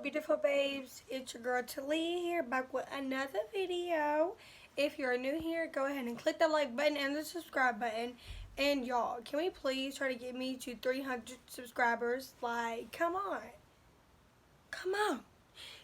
beautiful babes? It's your girl Talia here, back with another video. If you're new here, go ahead and click the like button and the subscribe button. And y'all, can we please try to get me to 300 subscribers? Like, come on. Come on.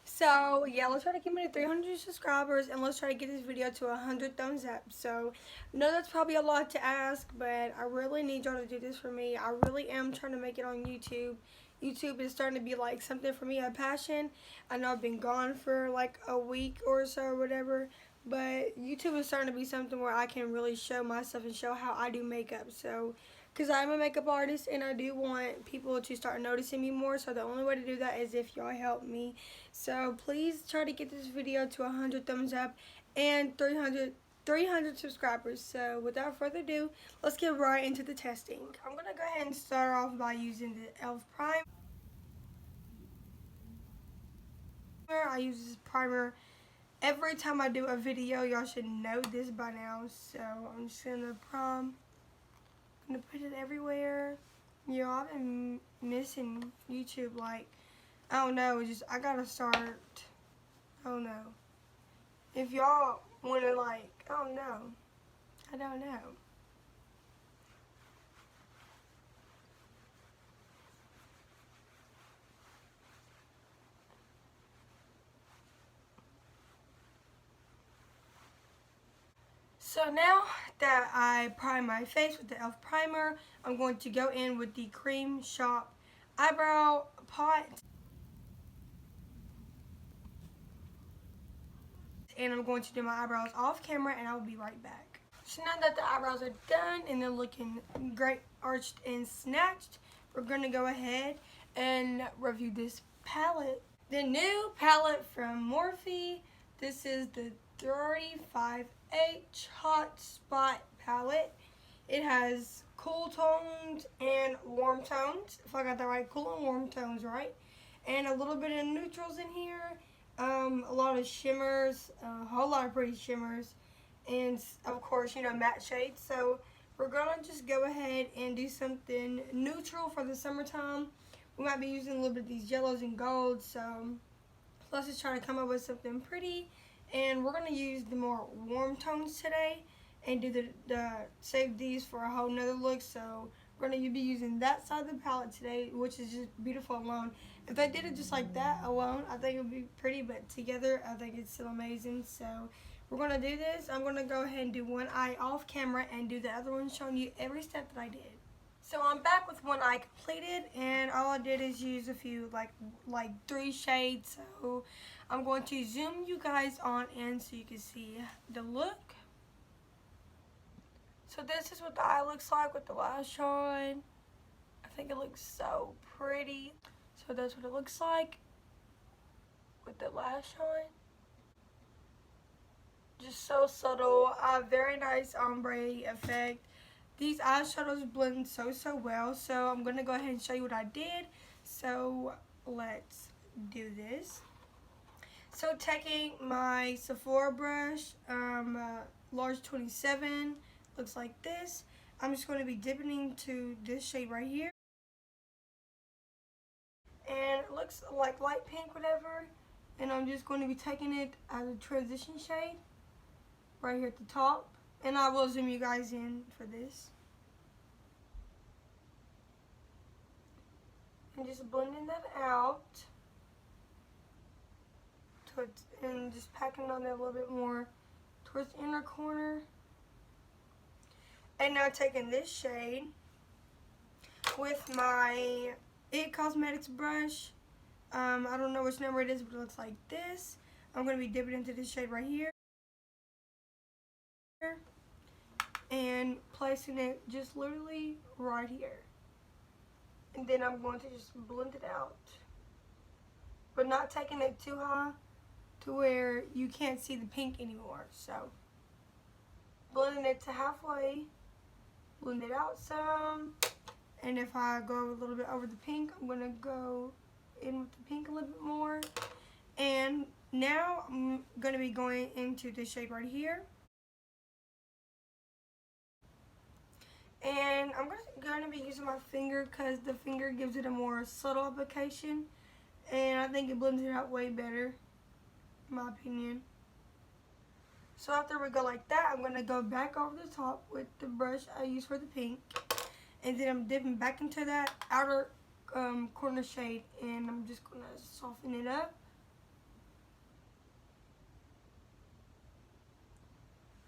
So, yeah, let's try to get me to 300 subscribers, and let's try to get this video to 100 thumbs up. So, I know that's probably a lot to ask, but I really need y'all to do this for me. I really am trying to make it on YouTube. YouTube is starting to be like something for me, a passion. I know I've been gone for like a week or so or whatever, but YouTube is starting to be something where I can really show myself and show how I do makeup. So, because I'm a makeup artist and I do want people to start noticing me more, so the only way to do that is if y'all help me. So please try to get this video to 100 thumbs up and 300 subscribers. So without further ado, let's get right into the testing. I'm going to go ahead and start off by using the e.l.f. primer. I use this primer every time I do a video. Y'all should know this by now. So I'm just going to gonna put it everywhere. Yo, I've been missing YouTube. Like, I don't know. Just I gotta start. I don't know. If y'all wanna like, I don't know. I don't know. So now that I prime my face with the e.l.f. primer, I'm going to go in with the Cream Shop Eyebrow Pot. And I'm going to do my eyebrows off camera, and I will be right back. So now that the eyebrows are done and they're looking great, arched and snatched, we're going to go ahead and review this palette. The new palette from Morphe. This is the 35H Hot Spot palette. It has cool tones and warm tones, if I got that right, cool and warm tones, right? And a little bit of neutrals in here, a lot of shimmers, a whole lot of pretty shimmers, and of course, you know, matte shades. So we're gonna just go ahead and do something neutral for the summertime. We might be using a little bit of these yellows and golds, so let's just try to come up with something pretty. And we're gonna use the more warm tones today and do the save these for a whole nother look. So we're gonna be using that side of the palette today, which is just beautiful alone. If I did it just like that alone, I think it would be pretty, but together I think it's still amazing. So we're gonna do this. I'm gonna go ahead and do one eye off camera and do the other one, showing you every step that I did. So I'm back with one eye completed, and all I did is use a few, like 3 shades. So I'm going to zoom you guys on in so you can see the look. So this is what the eye looks like with the lash on. I think it looks so pretty. So that's what it looks like with the lash on. Just so subtle, a very nice ombre effect. These eyeshadows blend so well, so I'm going to go ahead and show you what I did. So let's do this. So taking my Sephora brush, large 27, looks like this. I'm just going to be dipping into this shade right here. And it looks like light pink, whatever. And I'm just going to be taking it as a transition shade right here at the top. And I will zoom you guys in for this. And just blending that out. And just packing it on there a little bit more towards the inner corner. And now taking this shade with my It Cosmetics brush. I don't know which number it is, but it looks like this. I'm going to be dipping into this shade right here. And placing it just literally right here. And then I'm going to just blend it out. But not taking it too high to where you can't see the pink anymore. So blending it to halfway, blend it out some. And if I go a little bit over the pink, I'm going to go in with the pink a little bit more. And now I'm going to be going into this shade right here. And I'm going to be using my finger because the finger gives it a more subtle application. and I think it blends it out way better, in my opinion. So after we go like that, I'm going to go back over the top with the brush I used for the pink. And then I'm dipping back into that outer corner shade, and I'm just going to soften it up.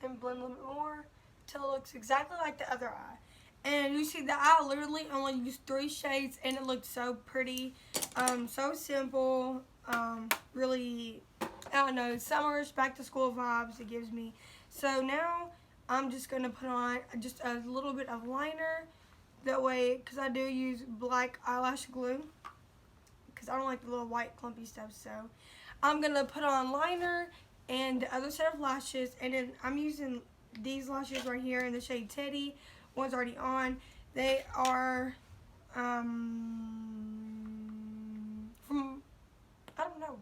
And blend a little bit more until it looks exactly like the other eye. And you see that I literally only used 3 shades, and it looked so pretty, so simple, really, I don't know, summer's back to school vibes it gives me. So now I'm just going to put on just a little bit of liner, that way, because I do use black eyelash glue, because I don't like the little white clumpy stuff. So I'm going to put on liner and the other set of lashes, and then I'm using these lashes right here in the shade Teddy. One's already on. They are from, I don't know.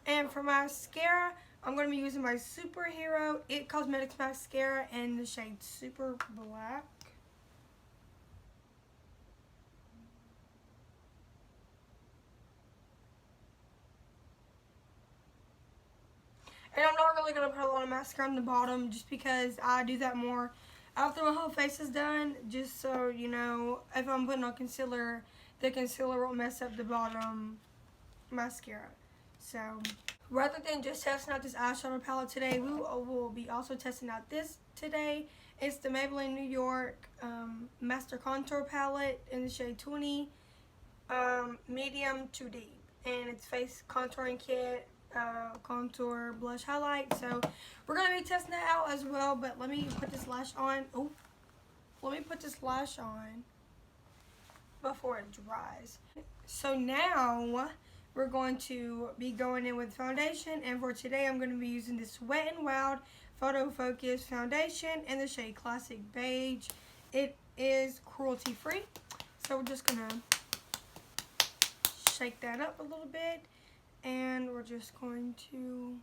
And for mascara, I'm going to be using my Superhero It Cosmetics mascara in the shade Super Black. And I'm not really going to put a lot of mascara on the bottom, just because I do that more after my whole face is done, just so, you know, if I'm putting on concealer, the concealer won't mess up the bottom mascara. So rather than just testing out this eyeshadow palette today, we will be also testing out this today. It's the Maybelline New York Master Contour Palette in the shade 20, medium to deep. And it's face contouring kit, contour, blush, highlight. So we're going to be testing that out as well. But let me put this lash on. Oh, let me put this lash on before it dries. So now we're going to be going in with foundation, and for today I'm going to be using this Wet n Wild Photo Focus foundation in the shade Classic Beige. It is cruelty free, so we're just going to shake that up a little bit, and we're just going to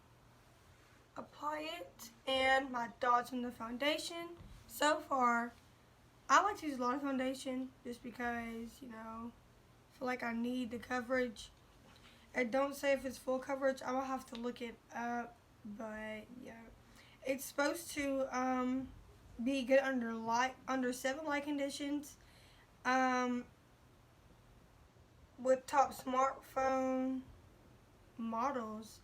apply it. And my thoughts on the foundation so far, I like to use a lot of foundation just because, you know, I feel like I need the coverage. I don't say if it's full coverage. I will have to look it up, but yeah, it's supposed to be good under 7 light conditions, with top smartphone models,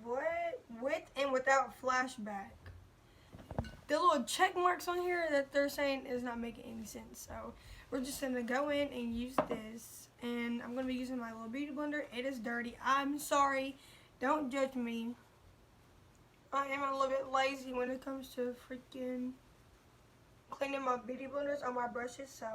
with and without flashback. The little check marks on here that they're saying is not making any sense. So we're just gonna go in and use this, and I'm gonna be using my little beauty blender. It is dirty. I'm sorry. Don't judge me. I am a little bit lazy when it comes to freaking cleaning my beauty blenders on my brushes. So,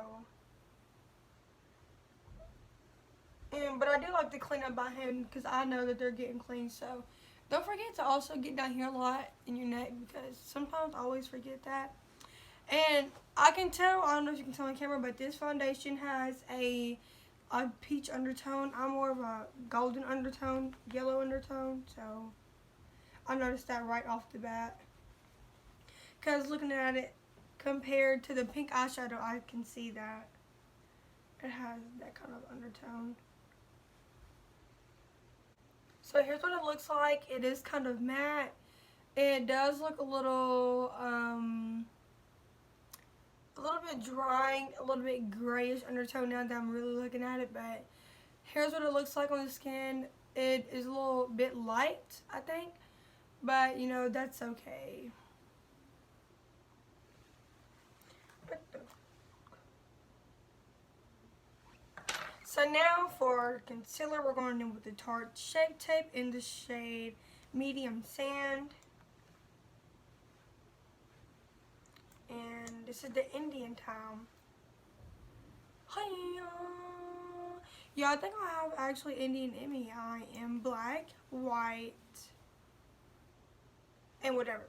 but I do like to clean up by hand because I know that they're getting clean. So don't forget to also get down here a lot in your neck, because sometimes I always forget that. And I can tell, I don't know if you can tell on camera, but this foundation has a peach undertone. I'm more of a golden undertone, yellow undertone, so I noticed that right off the bat. Because looking at it compared to the pink eyeshadow, I can see that it has that kind of undertone. So here's what it looks like. It is kind of matte. It does look a little bit drying, a little bit grayish undertone now that I'm really looking at it, but here's what it looks like on the skin. It is a little bit light, I think, but you know, that's okay. So now for concealer, we're going in with the Tarte Shape Tape in the shade Medium Sand. And this is the Indian Time. Hiya! Yeah, I think I have actually Indian in me. I am black, white, and whatever.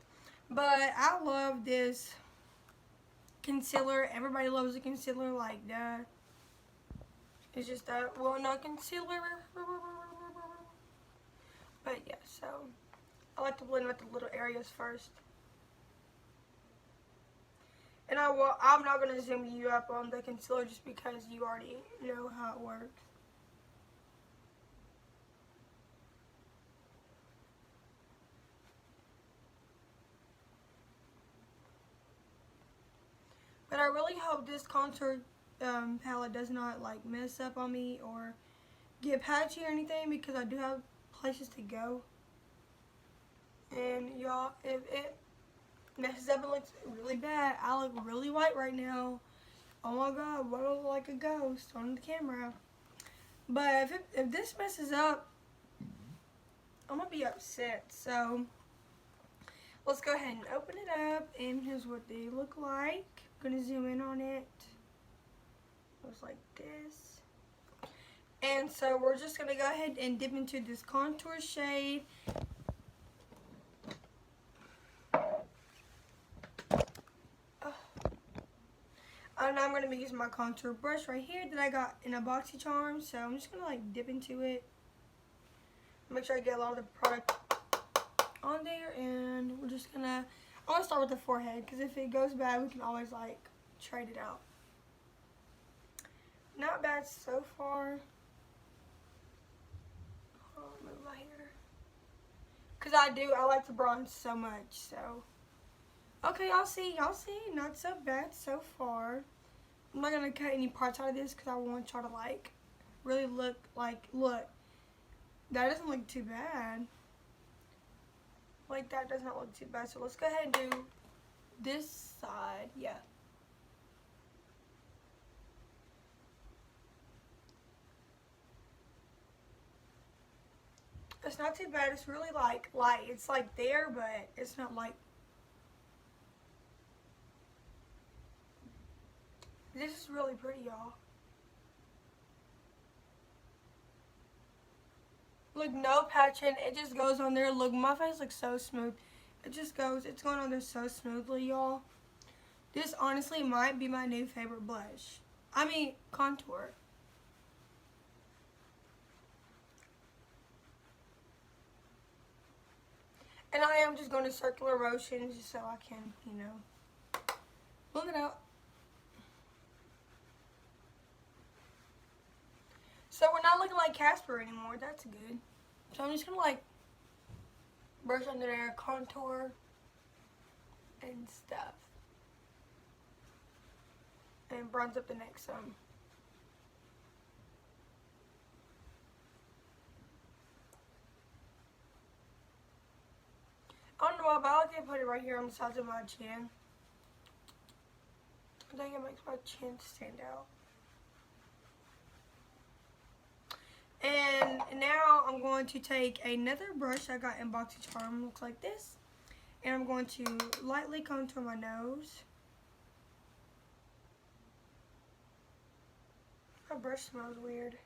But I love this concealer. Everybody loves a concealer, like, duh. It's just that, well, not concealer. But yeah, so I like to blend with the little areas first. And I'm not going to zoom you up on the concealer just because you already know how it works. But I really hope this contour palette does not like mess up on me or get patchy or anything, because I do have places to go. And y'all, if it messes up and looks really bad, I look really white right now. Oh my god, what I look like a ghost on the camera. But if this messes up, I'm gonna be upset. So let's go ahead and open it up, and here's what they look like. I'm gonna zoom in on it. Looks like this. And so we're just gonna go ahead and dip into this contour shade. And I'm gonna be using my contour brush right here that I got in a BoxyCharm. So I'm just gonna like dip into it. Make sure I get a lot of the product on there, and we're just gonna, I want to start with the forehead, because if it goes bad, we can always like trade it out. Not bad so far. I'll move my hair, because I like to bronze so much. So okay, y'all see, not so bad so far. I'm not gonna cut any parts out of this because I want y'all to like really look, that doesn't look too bad. Like, that does not look too bad. So let's go ahead and do this side. Yeah. It's not too bad. It's really like light. It's like there, but it's not like. This is really pretty, y'all. Look, no patching. It just goes on there. Look, my face looks so smooth. It just goes. It's going on there so smoothly, y'all. This honestly might be my new favorite blush. I mean, contour. And I am just going to circular motions just so I can, you know, blend it out. So we're not looking like Casper anymore. That's good. So I'm just going to like brush under there, contour and stuff. And bronze up the neck some. I don't know why, but I like to put it right here on the sides of my chin. I think it makes my chin stand out. And now I'm going to take another brush I got in BoxyCharm, looks like this. And I'm going to lightly contour my nose. My brush smells weird.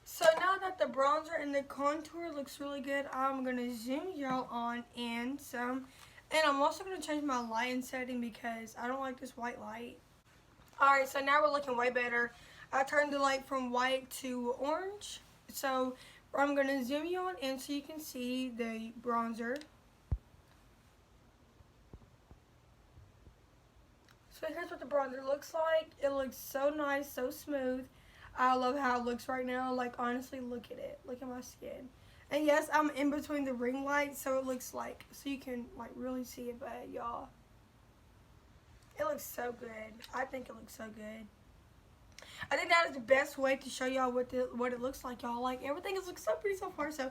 So now that the bronzer and the contour looks really good, I'm going to zoom y'all on in some. And I'm also going to change my lighting setting because I don't like this white light. Alright, so now we're looking way better. I turned the light from white to orange. So I'm going to zoom you on in so you can see the bronzer. So here's what the bronzer looks like. It looks so nice, so smooth. I love how it looks right now. Like, honestly, look at it. Look at my skin. And yes, I'm in between the ring lights, so it looks like, so you can like really see it, but y'all, it looks so good. I think it looks so good. I think that is the best way to show y'all what it looks like, y'all. Like, everything is looks so pretty so far. So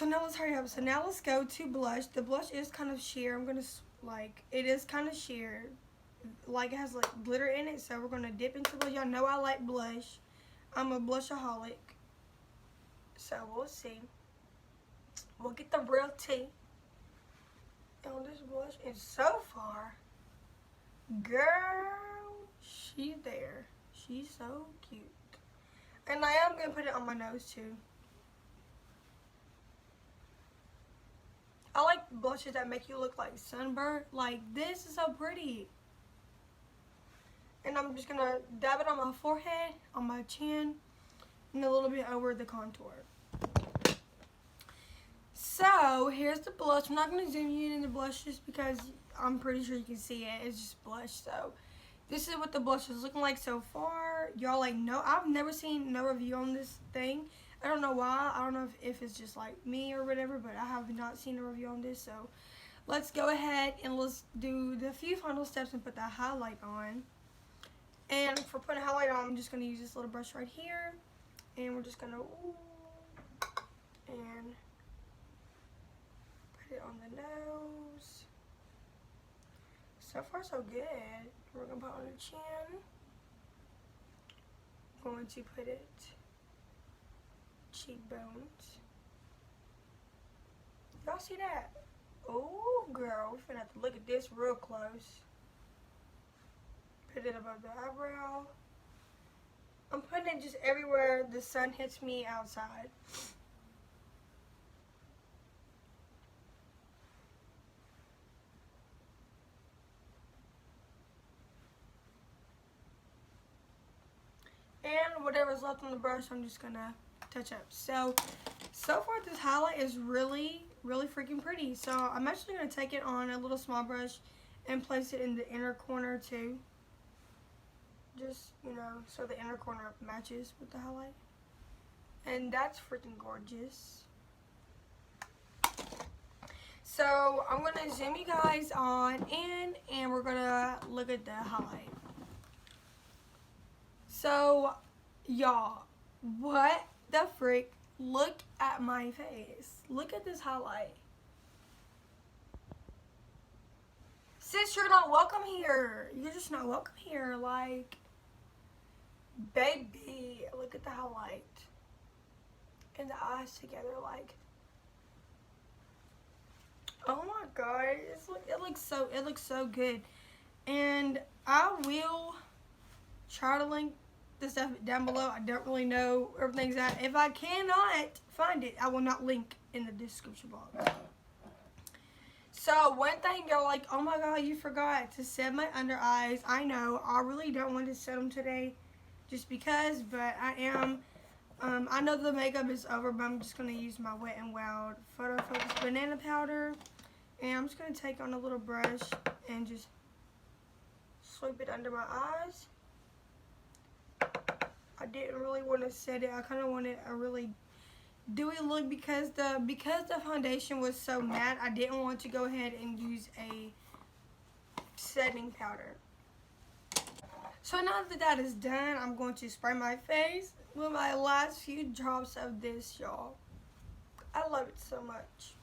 now let's hurry up. So now let's go to blush. The blush is kind of sheer. I'm gonna like, it is kind of sheer. Like, it has like glitter in it, so we're gonna dip into blush. Y'all know I like blush. I'm a blushaholic. So we'll see. We'll get the real tea on this blush. And so far, girl, she's there. She's so cute. And I am gonna put it on my nose too. blushes that make you look like sunburnt. Like, this is so pretty. And I'm just going to dab it on my forehead, on my chin, and a little bit over the contour. So, here's the blush. I'm not going to zoom you in the blush just because I'm pretty sure you can see it. It's just blush. So, this is what the blush is looking like so far. Y'all, like, no, I've never seen no review on this thing. I don't know why. I don't know if it's just like me or whatever, but I have not seen a review on this. So, let's go ahead and let's do the few final steps and put that highlight on. And for putting a highlight on, I'm just going to use this little brush right here. And we're just going to, and put it on the nose. So far, so good. We're going to put it on the chin. Going to put it cheekbones. Y'all see that? Oh, girl, we're finna have to look at this real close. Put it above the eyebrow. I'm putting it just everywhere the sun hits me outside. And whatever's left on the brush, I'm just gonna touch up. So far this highlight is really, really freaking pretty. So I'm actually gonna take it on a little small brush and place it in the inner corner too. Just, you know, so the inner corner matches with the highlight. And that's freaking gorgeous. So I'm gonna zoom you guys on in and we're gonna look at the highlight. So, y'all, what the frick? Look at my face. Look at this highlight. Sis, you're not welcome here. You're just not welcome here. Like, baby, look at the highlight. And the eyes together, like, oh my god, it looks so good. And I will try to link the stuff down below. I don't really know where everything's at. If I cannot find it, I will not link in the description box. So one thing, y'all, like, oh my god, you forgot to set my under eyes. I know, I really don't want to set them today just because, but I am. I know the makeup is over, but I'm just going to use my Wet n Wild Photo Focus Banana Powder. And I'm just going to take on a little brush and just sweep it under my eyes. I didn't really want to set it. I kind of wanted a really dewy look because the foundation was so matte. I didn't want to go ahead and use a setting powder. So now that that is done, I'm going to spray my face with my last few drops of this, y'all. I love it so much.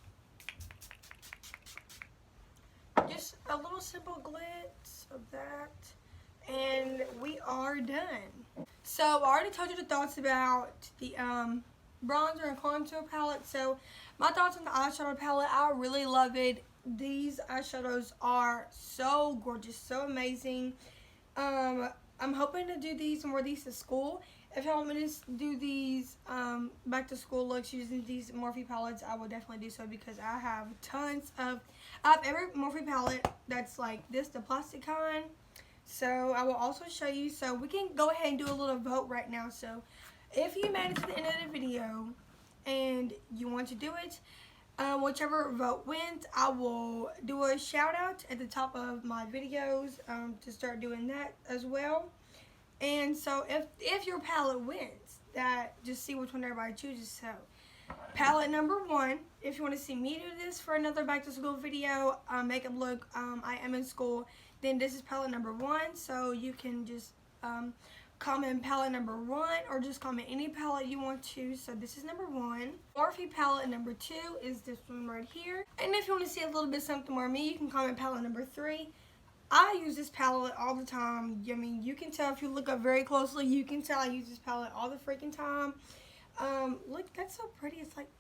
Just a little simple glitz of that, and we are done. So I already told you the thoughts about the bronzer and contour palette. So my thoughts on the eyeshadow palette, I really love it. These eyeshadows are so gorgeous, so amazing. I'm hoping to do these and wear these to school. If you want me to do these back to school looks using these Morphe palettes, I will definitely do so because I have tons of, I have every Morphe palette that's like this, the plastic kind. So I will also show you, so we can go ahead and do a little vote right now. So if you made it to the end of the video and you want to do it, whichever vote wins, I will do a shout out at the top of my videos to start doing that as well. And so if your palette wins, that just see which one everybody chooses. So palette number 1, if you want to see me do this for another back to school video, makeup look, I am in school, then this is palette number 1. So you can just comment palette number 1 or just comment any palette you want to. So this is number 1. Morphe palette number 2 is this one right here. And if you want to see a little bit something more of me, you can comment palette number 3. I use this palette all the time. I mean, you can tell if you look up very closely, you can tell I use this palette all the freaking time. Look, that's so pretty. It's like,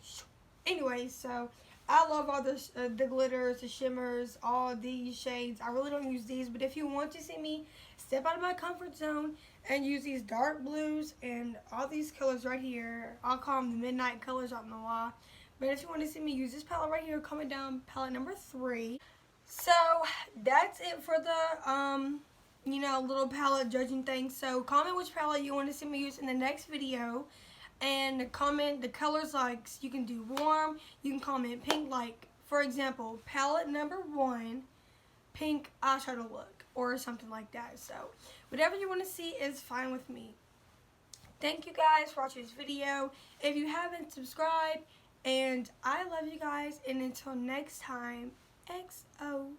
anyway, so I love all the glitters, the shimmers, all these shades. I really don't use these, but if you want to see me step out of my comfort zone and use these dark blues and all these colors right here, I'll call them the midnight colors, I don't know why, But if you want to see me use this palette right here, comment down palette number 3. So that's it for the you know, little palette judging thing. So comment which palette you want to see me use in the next video, and comment the colors. Like, you can do warm, you can comment pink, like for example palette number 1, pink eyeshadow look or something like that. So whatever you want to see is fine with me. Thank you guys for watching this video. If you haven't, subscribe, and I love you guys, and until next time, XOXO.